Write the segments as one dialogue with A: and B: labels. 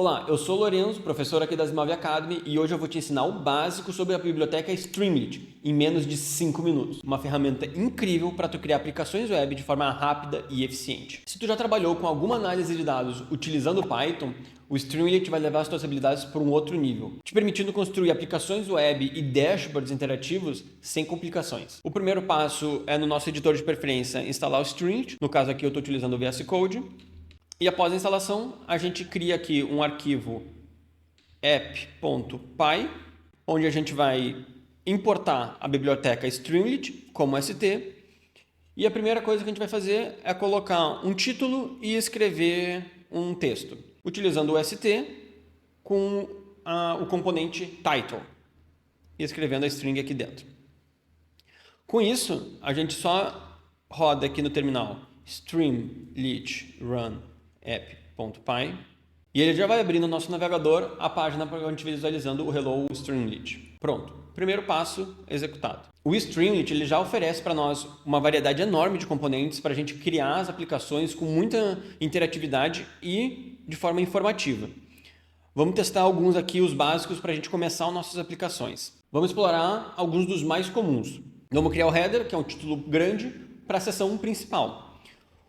A: Olá, eu sou o Lorenzo, professor aqui da Zimov Academy, e hoje eu vou te ensinar o básico sobre a biblioteca Streamlit em menos de 5 minutos. Uma ferramenta incrível para tu criar aplicações web de forma rápida e eficiente. Se tu já trabalhou com alguma análise de dados utilizando Python, o Streamlit vai levar as tuas habilidades para um outro nível, te permitindo construir aplicações web e dashboards interativos sem complicações. O primeiro passo é no nosso editor de preferência instalar o Streamlit, no caso aqui eu estou utilizando o VS Code. E após a instalação, a gente cria aqui um arquivo app.py, onde a gente vai importar a biblioteca Streamlit como ST. E a primeira coisa que a gente vai fazer é colocar um título e escrever um texto, utilizando o ST com o componente title e escrevendo a string aqui dentro. Com isso, a gente só roda aqui no terminal streamlit run app.py e ele já vai abrir no nosso navegador a página para a gente visualizando o Hello Streamlit. Pronto, primeiro passo executado. O Streamlit ele já oferece para nós uma variedade enorme de componentes para a gente criar as aplicações com muita interatividade e de forma informativa. Vamos testar alguns aqui, os básicos, para a gente começar as nossas aplicações. Vamos explorar alguns dos mais comuns. Vamos criar o header, que é um título grande, para a seção principal.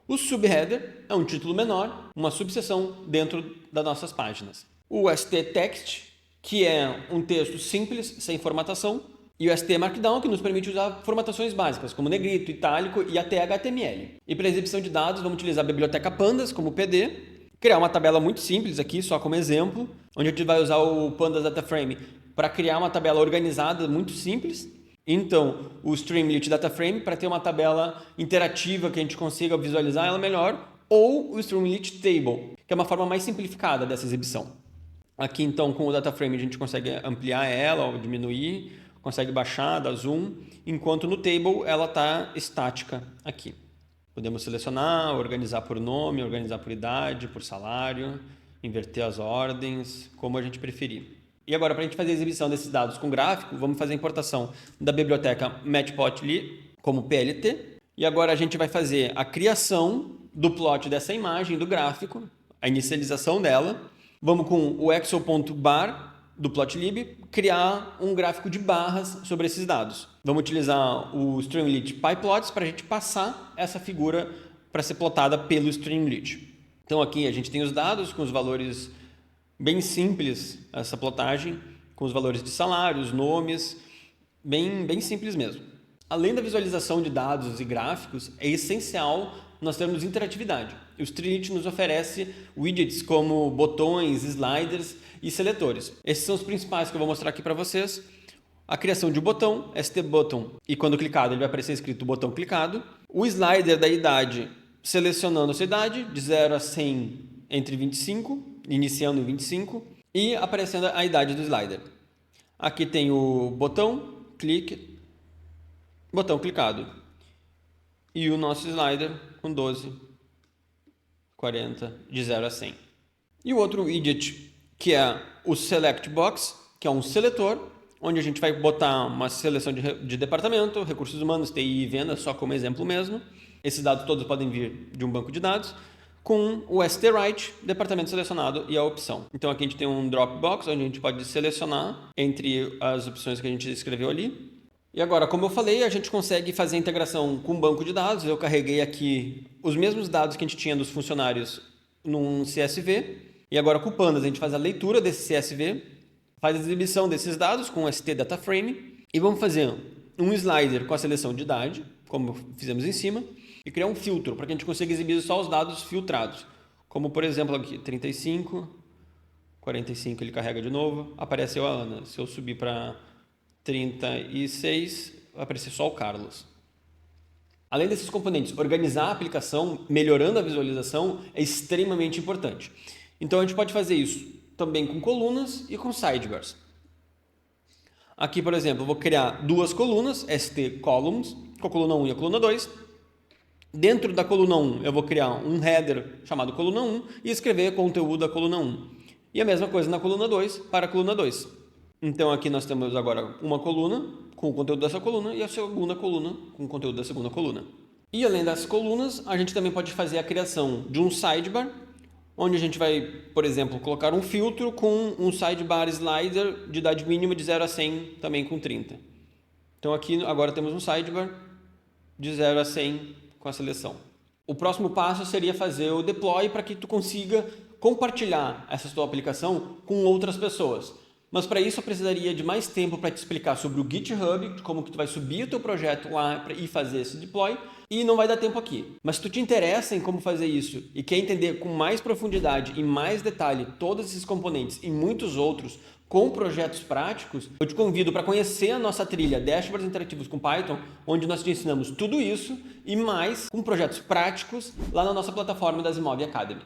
A: O subheader é um título menor, uma subseção dentro das nossas páginas. O st-text, que é um texto simples, sem formatação. E o st-markdown, que nos permite usar formatações básicas, como negrito, itálico e até HTML. E para exibição de dados, vamos utilizar a biblioteca Pandas como PD. Criar uma tabela muito simples aqui, só como exemplo, onde a gente vai usar o Pandas Data Frame para criar uma tabela organizada muito simples. Então, o Streamlit Data Frame para ter uma tabela interativa que a gente consiga visualizar ela melhor, ou o Streamlit Table, que é uma forma mais simplificada dessa exibição. Aqui, então, com o Data Frame a gente consegue ampliar ela ou diminuir, consegue baixar, dar zoom, enquanto no Table ela está estática aqui. Podemos selecionar, organizar por nome, organizar por idade, por salário, inverter as ordens, como a gente preferir. E agora, para a gente fazer a exibição desses dados com gráfico, vamos fazer a importação da biblioteca Matplotlib como PLT. E agora a gente vai fazer a criação do plot dessa imagem, do gráfico, a inicialização dela. Vamos com o excel.bar do Plotlib criar um gráfico de barras sobre esses dados. Vamos utilizar o Streamlit PyPlots para a gente passar essa figura para ser plotada pelo Streamlit. Então aqui a gente tem os dados com os valores bem simples, essa plotagem, com os valores de salários, nomes, bem simples mesmo. Além da visualização de dados e gráficos, é essencial nós termos interatividade. O Streamlit nos oferece widgets como botões, sliders e seletores. Esses são os principais que eu vou mostrar aqui para vocês. A criação de um botão, ST-Button, e quando clicado ele vai aparecer escrito botão clicado. O slider da idade, selecionando a sua idade, de 0 a 100 entre 25, iniciando em 25, e aparecendo a idade do slider. Aqui tem o botão, clique, botão clicado. E o nosso slider com 12, 40, de 0 a 100. E o outro widget, que é o Select Box, que é um seletor, onde a gente vai botar uma seleção de departamento, recursos humanos, TI e vendas, só como exemplo mesmo. Esses dados todos podem vir de um banco de dados, com o ST-Right, departamento selecionado e a opção. Então aqui a gente tem um Dropbox, onde a gente pode selecionar entre as opções que a gente escreveu ali. E agora, como eu falei, a gente consegue fazer a integração com o banco de dados. Eu carreguei aqui os mesmos dados que a gente tinha dos funcionários num CSV. E agora com o Pandas a gente faz a leitura desse CSV, faz a exibição desses dados com o ST Data Frame. E vamos fazer um slider com a seleção de idade, como fizemos em cima. E criar um filtro para que a gente consiga exibir só os dados filtrados. Como, por exemplo, aqui, 35, 45 ele carrega de novo, apareceu a Ana. Se eu subir para 36, vai aparecer só o Carlos. Além desses componentes, organizar a aplicação, melhorando a visualização, é extremamente importante. Então, a gente pode fazer isso também com colunas e com sidebars. Aqui, por exemplo, eu vou criar duas colunas, ST Columns, com a coluna 1 e a coluna 2. Dentro da coluna 1, eu vou criar um header chamado coluna 1 e escrever conteúdo da coluna 1. E a mesma coisa na coluna 2 para a coluna 2. Então, aqui nós temos agora uma coluna com o conteúdo dessa coluna e a segunda coluna com o conteúdo da segunda coluna. E além das colunas, a gente também pode fazer a criação de um sidebar onde a gente vai, por exemplo, colocar um filtro com um sidebar slider de idade mínima de 0 a 100, também com 30. Então aqui agora temos um sidebar de 0 a 100 com a seleção. O próximo passo seria fazer o deploy para que tu consiga compartilhar essa tua aplicação com outras pessoas. Mas para isso eu precisaria de mais tempo para te explicar sobre o GitHub, como que tu vai subir o teu projeto lá e fazer esse deploy, e não vai dar tempo aqui. Mas se tu te interessa em como fazer isso e quer entender com mais profundidade e mais detalhe todos esses componentes e muitos outros com projetos práticos, eu te convido para conhecer a nossa trilha Dashboards Interativos com Python, onde nós te ensinamos tudo isso e mais com projetos práticos lá na nossa plataforma da Zimob Academy.